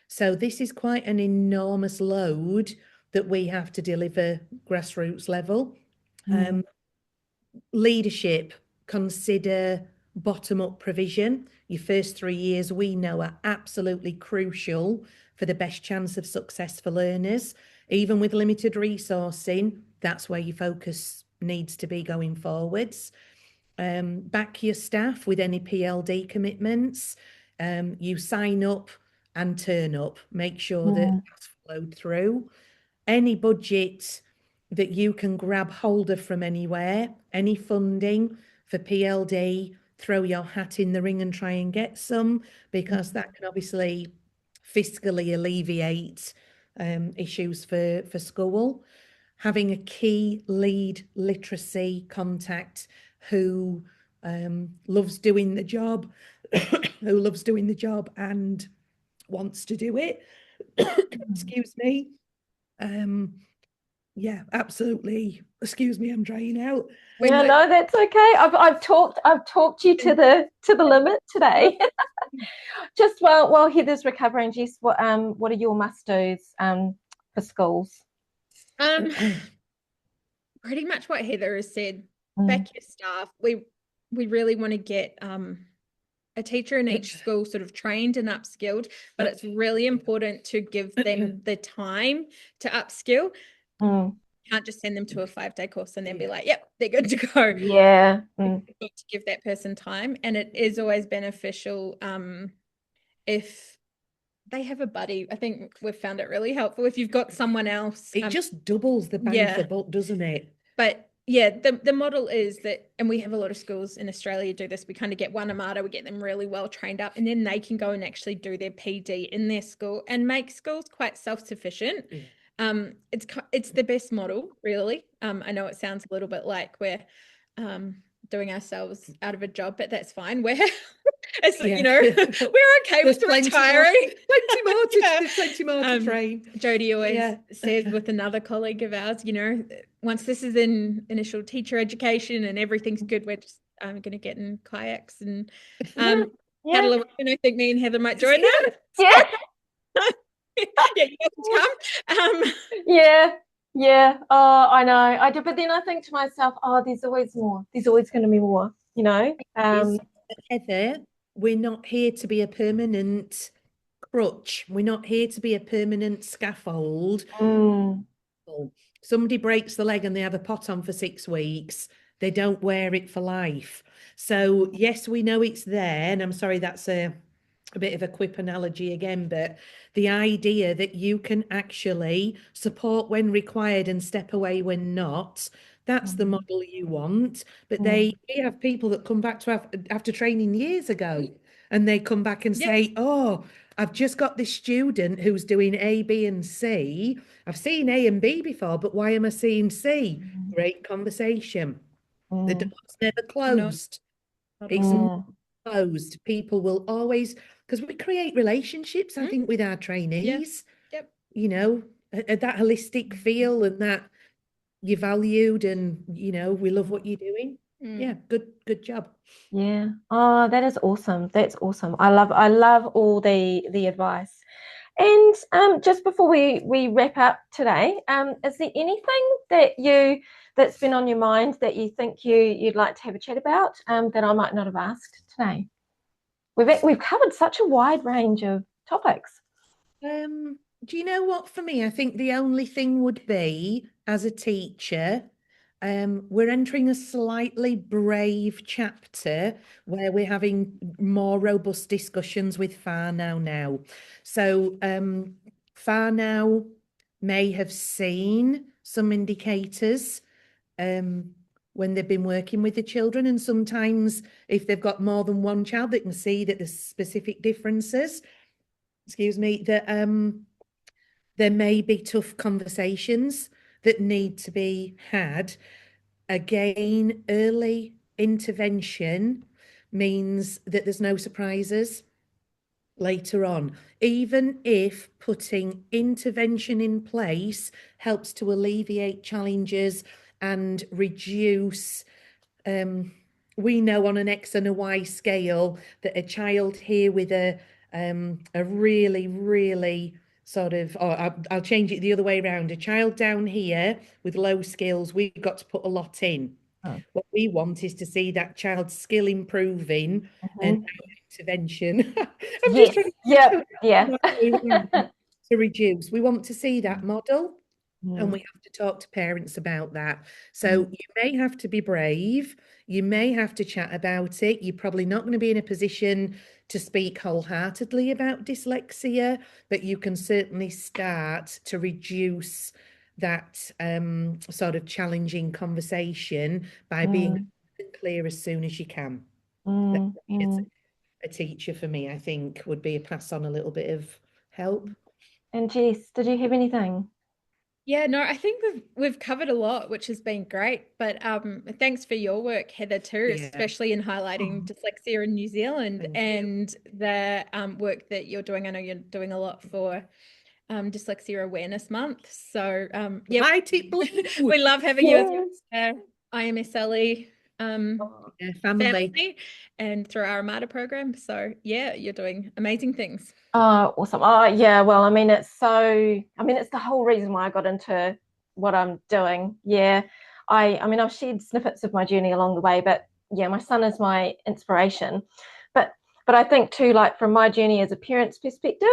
So this is quite an enormous load that we have to deliver grassroots level. Leadership, consider bottom-up provision. Your first 3 years we know are absolutely crucial for the best chance of success for learners. Even with limited resourcing, that's where your focus needs to be going forwards. Back your staff with any PLD commitments. You sign up and turn up. Make sure that that's flowed through. Any budget that you can grab hold of from anywhere, any funding for PLD, throw your hat in the ring and try and get some, because that can obviously fiscally alleviate issues for school. Having a key lead literacy contact who loves doing the job, and wants to do it. Excuse me. Yeah, absolutely. Excuse me, I'm drying out. Yeah, no, that's okay. I've talked you to the limit today. Just while Heather's recovering, Jess, what are your must-dos for schools? Pretty much what Heather has said. Back your staff. We really want to get a teacher in each school sort of trained and upskilled, but it's really important to give them the time to upskill. You can't just send them to a 5-day course and then be like, yep, they're good to go. Yeah. You need to give that person time, and it is always beneficial if they have a buddy. I think we've found it really helpful if you've got someone else. It just doubles the bang for buck, doesn't it? But yeah, the model is that, and we have a lot of schools in Australia do this, we kind of get one Amada, we get them really well trained up, and then they can go and actually do their PD in their school and make schools quite self-sufficient. It's the best model, really. I know it sounds a little bit like we're doing ourselves out of a job, but that's fine. We're we're okay with retiring. There's plenty more to train. Jodie always says with another colleague of ours, once this is in initial teacher education and everything's good, we're just going to get in kayaks and paddle around. I think me and Heather might join that. Yeah. Yeah, you have to come. Yeah. Oh, I know. I do, but then I think to myself, there's always more. There's always going to be more. Heather, we're not here to be a permanent crutch. We're not here to be a permanent scaffold. Somebody breaks the leg and they have a pot on for 6 weeks. They don't wear it for life. So yes, we know it's there, and I'm sorry that's a bit of a quip analogy again, but the idea that you can actually support when required and step away when not, that's the model you want. But we have people that come back to after training years ago, and they come back and say, I've just got this student who's doing A, B, and C. I've seen A and B before, but why am I seeing C? Great conversation. The door's never closed. It's not closed. People will always, because we create relationships, I think, with our trainees. That holistic feel, and that you're valued, and we love what you're doing. Yeah, good job. Yeah. Oh, that is awesome. That's awesome. I love all the advice. And just before we wrap up today, is there anything that that's been on your mind that you think you'd like to have a chat about that I might not have asked today? We've covered such a wide range of topics. Do you know what, for me, I think the only thing would be, as a teacher, we're entering a slightly brave chapter where we're having more robust discussions with Far now. So Far now may have seen some indicators when they've been working with the children, and sometimes if they've got more than one child, they can see that there's specific differences. That there may be tough conversations that need to be had. Again, early intervention means that there's no surprises later on, even if putting intervention in place helps to alleviate challenges and reduce. We know on an X and a Y scale that a child here with a really sort of, or I'll change it the other way around. A child down here with low skills, we've got to put a lot in. Oh. What we want is to see that child's skill improving and intervention. Yes. To reduce. We want to see that model. And we have to talk to parents about that. So you may have to be brave. You may have to chat about it. You're probably not going to be in a position to speak wholeheartedly about dyslexia, but you can certainly start to reduce that sort of challenging conversation by being clear as soon as you can. A teacher for me, I think, would be a pass on a little bit of help. And Jess, did you have anything? Yeah, no, I think we've covered a lot, which has been great. But thanks for your work, Heather, too, especially in highlighting dyslexia in New Zealand and the work that you're doing. I know you're doing a lot for Dyslexia Awareness Month. So yeah, we love having you as IMSLE family and through our Armada program. So yeah, you're doing amazing things. Oh, awesome. Oh, yeah. Well, it's the whole reason why I got into what I'm doing. Yeah. I've shared snippets of my journey along the way, but yeah, my son is my inspiration. But I think too, like from my journey as a parent's perspective,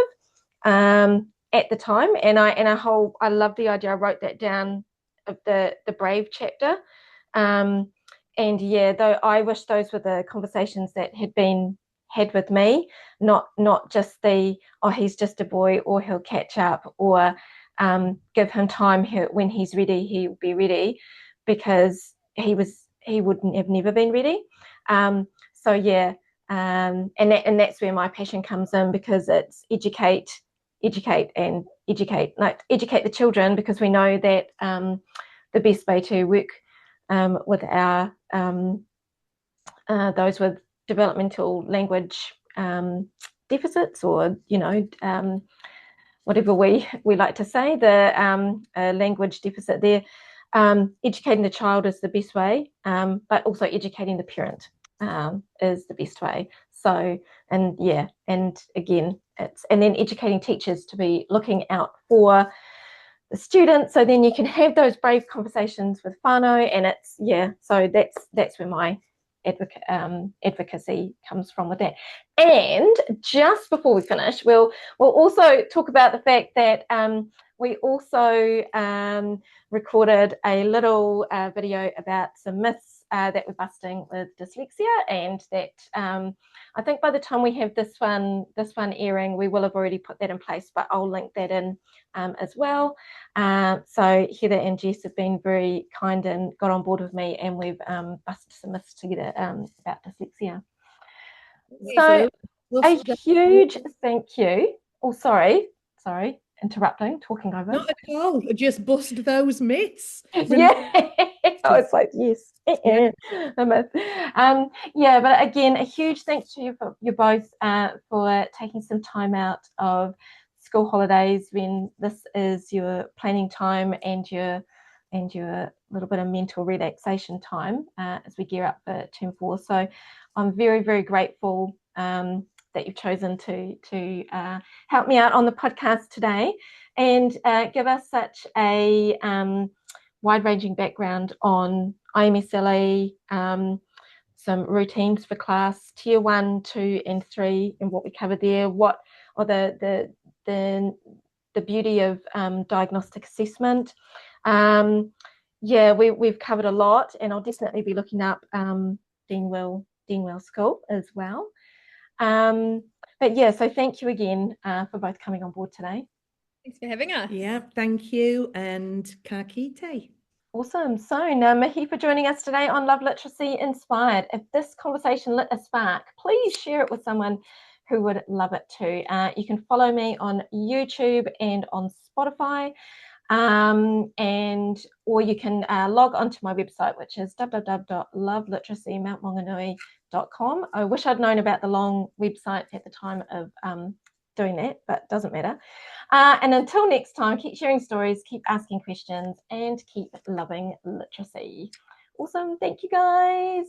at the time, and I love the idea. I wrote that down of the brave chapter. And yeah, though I wish those were the conversations that had been had with me, not just the, oh, he's just a boy, or he'll catch up, or give him time, when he's ready, he'll be ready, because he wouldn't have never been ready. So yeah, and that's where my passion comes in, because it's educate the children, because we know that the best way to work with our those with developmental language deficits, or whatever we like to say, the language deficit there, educating the child is the best way, but also educating the parent is the best way. So, and again, and then educating teachers to be looking out for the students, so then you can have those brave conversations with whānau, and so that's where my advocacy comes from with that. And just before we finish, we'll also talk about the fact that we also recorded a little video about some myths that we're busting with dyslexia, and that I think by the time we have this one airing, we will have already put that in place, but I'll link that in as well. So Heather and Jess have been very kind and got on board with me, and we've busted some myths together about dyslexia. So a huge thank you. Oh, sorry, interrupting, talking over. Not at all. Just bust those myths. Yeah. I was like, yes. Yeah, but again, a huge thanks to you both for taking some time out of school holidays, when this is your planning time and your little bit of mental relaxation time as we gear up for term 4. So I'm very, very grateful that you've chosen to help me out on the podcast today, and give us such a wide-ranging background on IMSLE, some routines for class tier 1, 2, and 3, and what we cover there. What are the beauty of diagnostic assessment. Yeah, we've covered a lot, and I'll definitely be looking up Deanwell School as well. But yeah, so thank you again for both coming on board today. Thanks for having us. Yeah, thank you, and ka kite. Awesome. So now, mihi for joining us today on Love Literacy Inspired. If this conversation lit a spark, please share it with someone who would love it too. You can follow me on YouTube and on Spotify, or you can log onto my website, which is www.loveliteracymountmaunganui.com. I wish I'd known about the long website at the time of doing that, but doesn't matter. And until next time, keep sharing stories, keep asking questions, and keep loving literacy. Awesome. Thank you, guys.